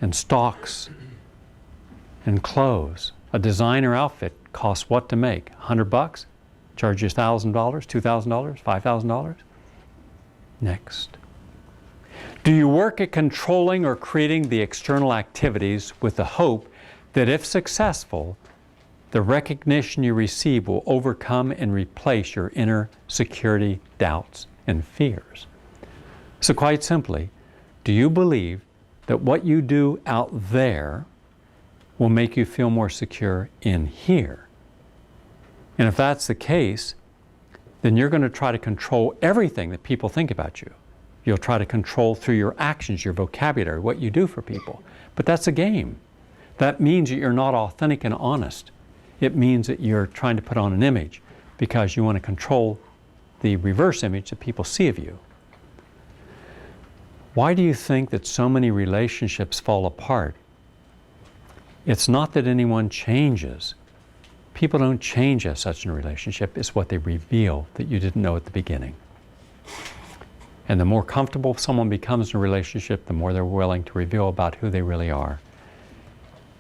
and stocks and clothes. A designer outfit costs what to make? $100? Charge you $1,000, $2,000, $5,000? Next. Do you work at controlling or creating the external activities with the hope that if successful, the recognition you receive will overcome and replace your inner security, doubts, and fears? So quite simply, do you believe that what you do out there will make you feel more secure in here. And if that's the case, then you're going to try to control everything that people think about you. You'll try to control through your actions, your vocabulary, what you do for people. But that's a game. That means that you're not authentic and honest. It means that you're trying to put on an image because you want to control the reverse image that people see of you. Why do you think that so many relationships fall apart? It's not that anyone changes. People don't change as such in a relationship. It's what they reveal that you didn't know at the beginning. And the more comfortable someone becomes in a relationship, the more they're willing to reveal about who they really are.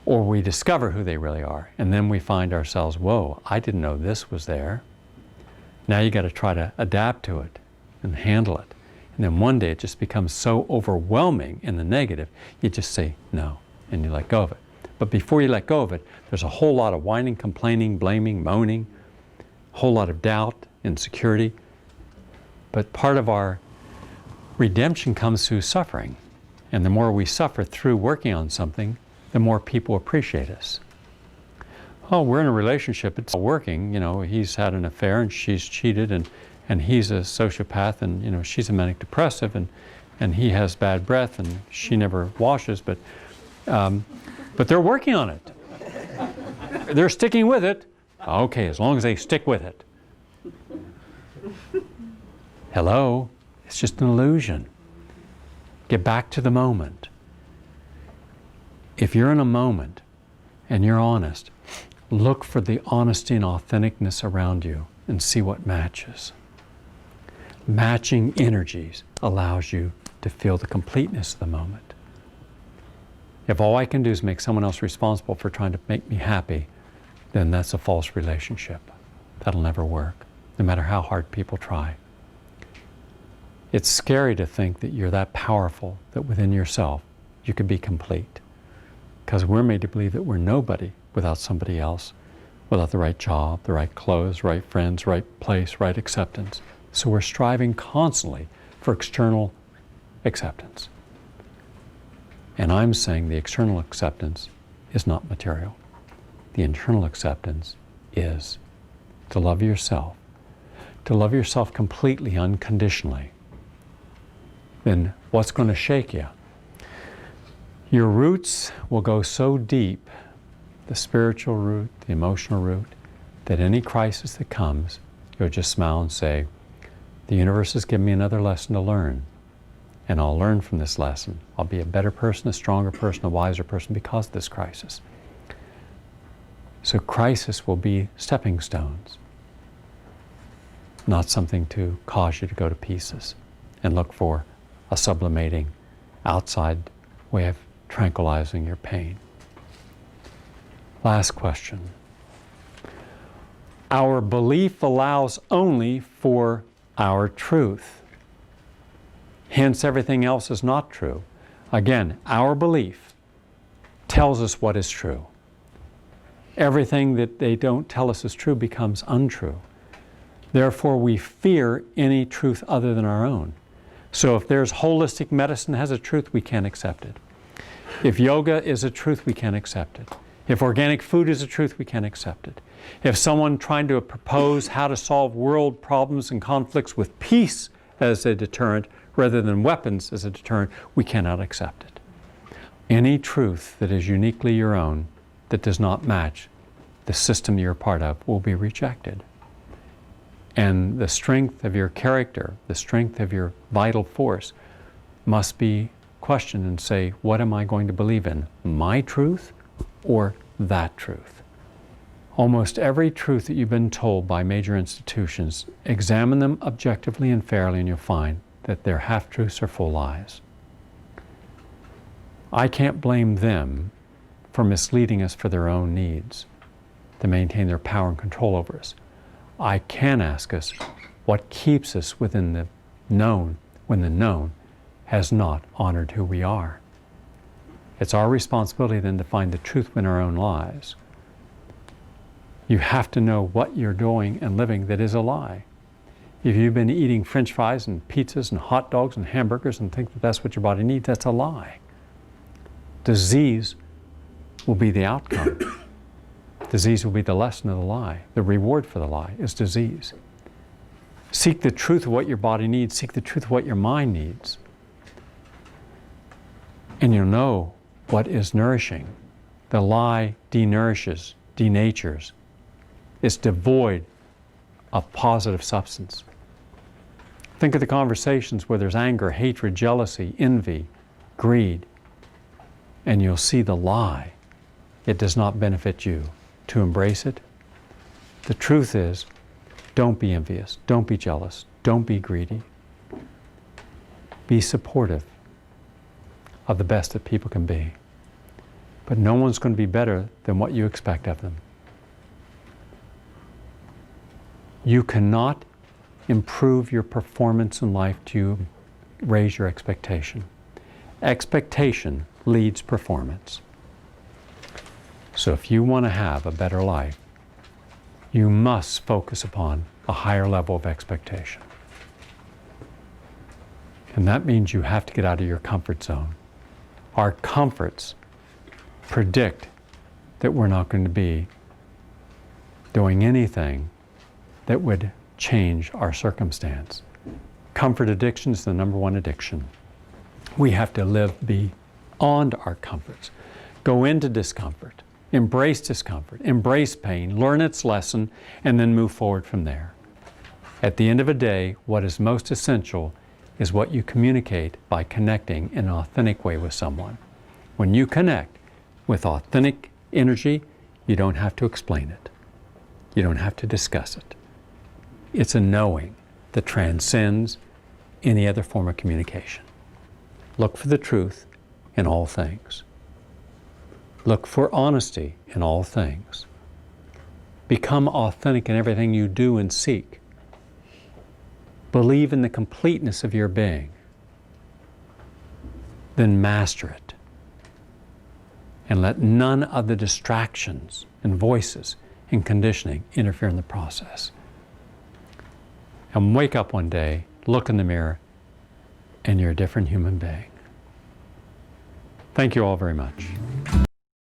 Or we discover who they really are. And then we find ourselves, whoa, I didn't know this was there. Now you got to try to adapt to it and handle it. And then one day it just becomes so overwhelming in the negative, you just say no, and you let go of it. But before you let go of it, there's a whole lot of whining, complaining, blaming, moaning, a whole lot of doubt, insecurity. But part of our redemption comes through suffering. And the more we suffer through working on something, the more people appreciate us. Oh, we're in a relationship, it's working, he's had an affair and she's cheated and he's a sociopath and she's a manic depressive and he has bad breath and she never washes, but they're working on it. They're sticking with it. Okay, as long as they stick with it. Hello? It's just an illusion. Get back to the moment. If you're in a moment and you're honest, look for the honesty and authenticness around you and see what matches. Matching energies allows you to feel the completeness of the moment. If all I can do is make someone else responsible for trying to make me happy, then that's a false relationship. That'll never work, no matter how hard people try. It's scary to think that you're that powerful, that within yourself you could be complete. Because we're made to believe that we're nobody without somebody else, without the right job, the right clothes, right friends, right place, right acceptance. So we're striving constantly for external acceptance. And I'm saying the external acceptance is not material. The internal acceptance is to love yourself completely, unconditionally. Then what's going to shake you? Your roots will go so deep, the spiritual root, the emotional root, that any crisis that comes, you'll just smile and say, the universe has given me another lesson to learn. And I'll learn from this lesson. I'll be a better person, a stronger person, a wiser person because of this crisis. So crisis will be stepping stones, not something to cause you to go to pieces and look for a sublimating outside way of tranquilizing your pain. Last question. Our belief allows only for our truth. Hence, everything else is not true. Again, our belief tells us what is true. Everything that they don't tell us is true becomes untrue. Therefore, we fear any truth other than our own. So if there's holistic medicine has a truth, we can't accept it. If yoga is a truth, we can't accept it. If organic food is a truth, we can't accept it. If someone trying to propose how to solve world problems and conflicts with peace as a deterrent rather than weapons as a deterrent, we cannot accept it. Any truth that is uniquely your own, that does not match the system you're a part of, will be rejected. And the strength of your character, the strength of your vital force must be questioned and say, what am I going to believe in? My truth or that truth? Almost every truth that you've been told by major institutions, examine them objectively and fairly and you'll find that they're half-truths or full lies. I can't blame them for misleading us for their own needs, to maintain their power and control over us. I can ask us what keeps us within the known when the known has not honored who we are. It's our responsibility then to find the truth within our own lives. You have to know what you're doing and living that is a lie. If you've been eating French fries and pizzas and hot dogs and hamburgers and think that that's what your body needs, that's a lie. Disease will be the outcome. Disease will be the lesson of the lie. The reward for the lie is disease. Seek the truth of what your body needs. Seek the truth of what your mind needs. And you'll know what is nourishing. The lie denourishes, denatures. It's devoid of positive substance. Think of the conversations where there's anger, hatred, jealousy, envy, greed, and you'll see the lie. It does not benefit you. To embrace it, the truth is, don't be envious, don't be jealous, don't be greedy. Be supportive of the best that people can be. But no one's going to be better than what you expect of them. You cannot improve your performance in life to raise your expectation. Expectation leads performance. So if you want to have a better life, you must focus upon a higher level of expectation. And that means you have to get out of your comfort zone. Our comforts predict that we're not going to be doing anything that would change our circumstance. Comfort addiction is the number one addiction. We have to live beyond our comforts. Go into discomfort. Embrace discomfort. Embrace pain. Learn its lesson, and then move forward from there. At the end of a day, what is most essential is what you communicate by connecting in an authentic way with someone. When you connect with authentic energy, you don't have to explain it. You don't have to discuss it. It's a knowing that transcends any other form of communication. Look for the truth in all things. Look for honesty in all things. Become authentic in everything you do and seek. Believe in the completeness of your being. Then master it. And let none of the distractions and voices and conditioning interfere in the process. And wake up one day, look in the mirror, and you're a different human being. Thank you all very much.